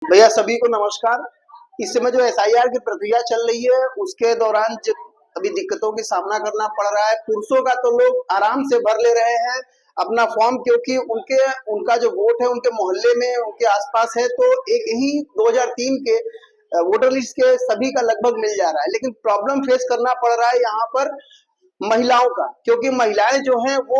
भैया सभी को नमस्कार। इस समय जो एसआईआर की प्रक्रिया चल रही है उसके दौरान अभी दिक्कतों की सामना करना पड़ रहा है। पुरुषों का तो लोग आराम से भर ले रहे हैं अपना फॉर्म, क्योंकि उनका जो वोट है उनके मोहल्ले में उनके आसपास है, तो एक ही 2003 के वोटर लिस्ट के सभी का लगभग मिल जा रहा है। लेकिन प्रॉब्लम फेस करना पड़ रहा है यहाँ पर महिलाओं का, क्योंकि महिलाएं जो हैं वो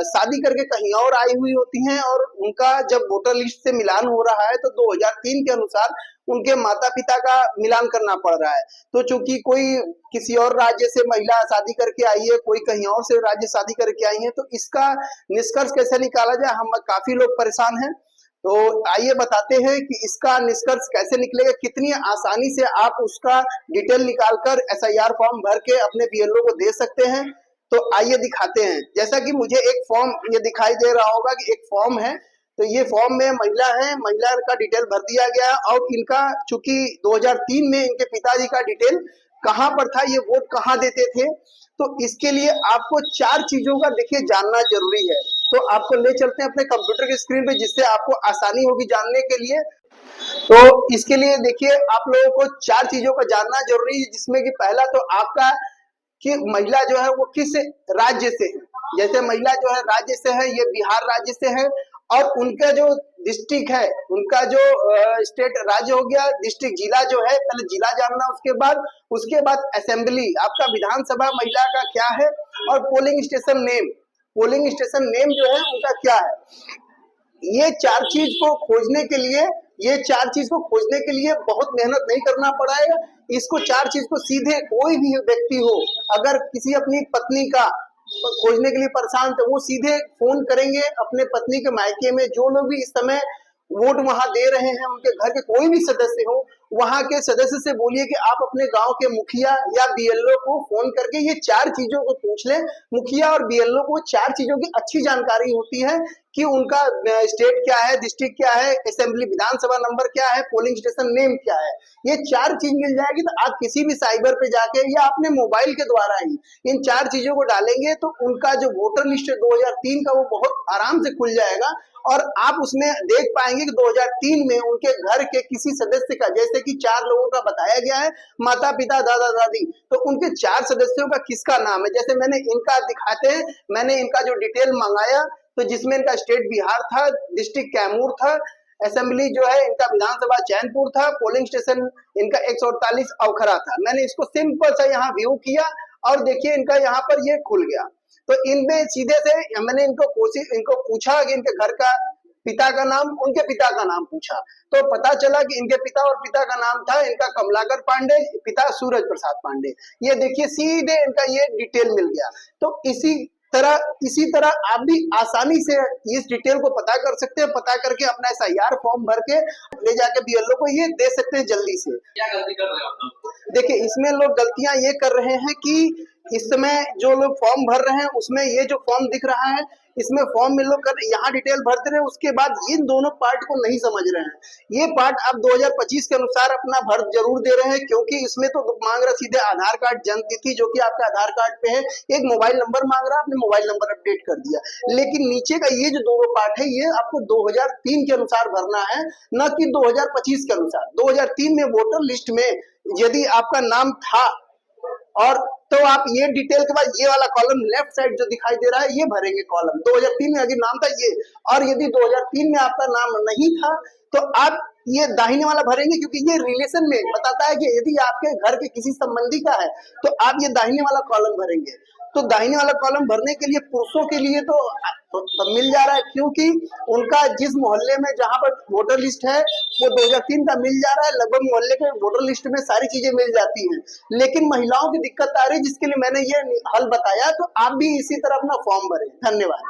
शादी करके कहीं और आई हुई होती हैं और उनका जब वोटर लिस्ट से मिलान हो रहा है तो 2003 के अनुसार उनके माता पिता का मिलान करना पड़ रहा है। तो चूंकि कोई किसी और राज्य से महिला शादी करके आई है, कोई कहीं और से राज्य शादी करके आई है, तो इसका निष्कर्ष कैसे निकाला जाए, हम काफी लोग परेशान हैं। तो आइए बताते हैं कि इसका निष्कर्ष कैसे निकलेगा, कितनी आसानी से आप उसका डिटेल निकालकर एसआईआर फॉर्म भर के अपने बीएलओ को दे सकते हैं। तो आइए दिखाते हैं। जैसा कि मुझे एक फॉर्म ये दिखाई दे रहा होगा कि एक फॉर्म है, तो ये फॉर्म में महिला है, महिला का डिटेल भर दिया गया है और इनका चूंकि 2003 में इनके पिताजी का डिटेल कहाँ पर था, ये वोट कहाँ देते थे, तो इसके लिए आपको 4 चीजों का देखिए जानना जरूरी है। तो आपको ले चलते हैं अपने कंप्यूटर की स्क्रीन पे, जिससे आपको आसानी होगी जानने के लिए। तो इसके लिए देखिए आप लोगों को 4 चीजों का जानना जरूरी है, जिसमें कि पहला तो आपका कि महिला जो है वो किस राज्य से है। जैसे महिला जो है राज्य से है, ये बिहार राज्य से है, और उनका जो डिस्ट्रिक्ट है, उनका जो स्टेट राज्य हो गया, डिस्ट्रिक्ट जिला जो है, पहले जिला जानना, उसके बाद असेंबली आपका विधानसभा महिला का क्या है, और पोलिंग स्टेशन नेम जो है उनका क्या है। ये चार चीज को खोजने के लिए बहुत मेहनत नहीं करना पड़ेगा। इसको 4 चीज को सीधे कोई भी व्यक्ति हो, अगर किसी अपनी पत्नी का खोजने के लिए परेशान, तो वो सीधे फोन करेंगे अपने पत्नी के मायके में, जो लोग भी इस समय वोट वहां दे रहे हैं, उनके घर के कोई भी सदस्य हो, वहां के सदस्य से बोलिए कि आप अपने गांव के मुखिया या बीएलओ को फोन करके ये 4 चीजों को पूछ लें। मुखिया और बीएलओ को 4 चीजों की अच्छी जानकारी होती है कि उनका स्टेट क्या है, डिस्ट्रिक्ट क्या है, असेंबली विधानसभा नंबर क्या है, पोलिंग स्टेशन नेम क्या है। ये 4 चीज मिल जाएगी, तो आप किसी भी साइबर पे जाके या अपने मोबाइल के द्वारा ही इन 4 चीजों को डालेंगे तो उनका जो वोटर लिस्ट है 2003 का, वो बहुत आराम से खुल जाएगा और आप उसमें देख पाएंगे कि 2003 में उनके घर के किसी सदस्य का, जैसे कि 4 लोगों का बताया गया है, माता पिता दादा दादी, तो उनके 4 सदस्यों का किसका नाम है। जैसे मैंने इनका दिखाते हैं, मैंने इनका जो डिटेल मंगाया, तो जिसमें इनका स्टेट बिहार था, डिस्ट्रिक्ट कैमूर था, असेंबली जो है इनका विधानसभा चैनपुर था, पोलिंग स्टेशन इनका 148 अवखरा था। मैंने इसको सिंपल सा यहाँ व्यू किया और देखिए इनका यहाँ पर ये खुल गया। तो इनमें सीधे से मैंने इनको पूछा कि इनके घर का पिता का नाम, उनके पिता का नाम पूछा, तो पता चला कि इनके पिता का नाम था इनका कमलाकर पांडे, पिता सूरज प्रसाद पांडे। ये देखिए सीधे इनका ये डिटेल मिल गया। तो इसी तरह आप भी आसानी से इस डिटेल को पता कर सकते हैं। पता करके अपना एसआईआर फॉर्म भर के ले जाके बीएलओ को ये दे सकते हैं जल्दी से। क्या गलती कर रहे हो? देखिए इसमें लोग गलतियां ये कर रहे हैं कि इस समय जो लोग फॉर्म भर रहे हैं उसमें ये जो फॉर्म दिख रहा है, इसमें फॉर्म में लोग यहाँ डिटेल भरते रहे, उसके बाद इन दोनों पार्ट को नहीं समझ रहे हैं। ये पार्ट आप 2025 के अनुसार अपना भर जरूर दे रहे हैं, क्योंकि इसमें तो मांग रहा सीधे आधार कार्ड, जन्म तिथि जो कि आपका आधार कार्ड पे है, एक मोबाइल नंबर मांग रहा है, आपने मोबाइल नंबर अपडेट कर दिया। लेकिन नीचे का ये जो दोनों पार्ट है ये आपको 2003 के अनुसार भरना है, न कि 2025 के अनुसार। 2003 में वोटर लिस्ट में यदि आपका नाम था और तो आप ये डिटेल के बाद ये वाला कॉलम लेफ्ट साइड जो दिखाई दे रहा है ये भरेंगे कॉलम, 2003 में यदि नाम था ये, और यदि 2003 में आपका नाम नहीं था तो आप ये दाहिने वाला भरेंगे, क्योंकि ये रिलेशन में बताता है कि यदि आपके घर के किसी संबंधी का है तो आप ये दाहिने वाला कॉलम भरेंगे। तो दाहिने वाला कॉलम भरने के लिए पुरुषों के लिए तो मिल जा रहा है, क्योंकि उनका जिस मोहल्ले में जहां पर वोटर लिस्ट है वो 2003 का मिल जा रहा है, लगभग मोहल्ले के वोटर लिस्ट में सारी चीजें मिल जाती हैं। लेकिन महिलाओं की दिक्कत आ रही है, जिसके लिए मैंने ये हल बताया। तो आप भी इसी तरह अपना फॉर्म भरें। धन्यवाद।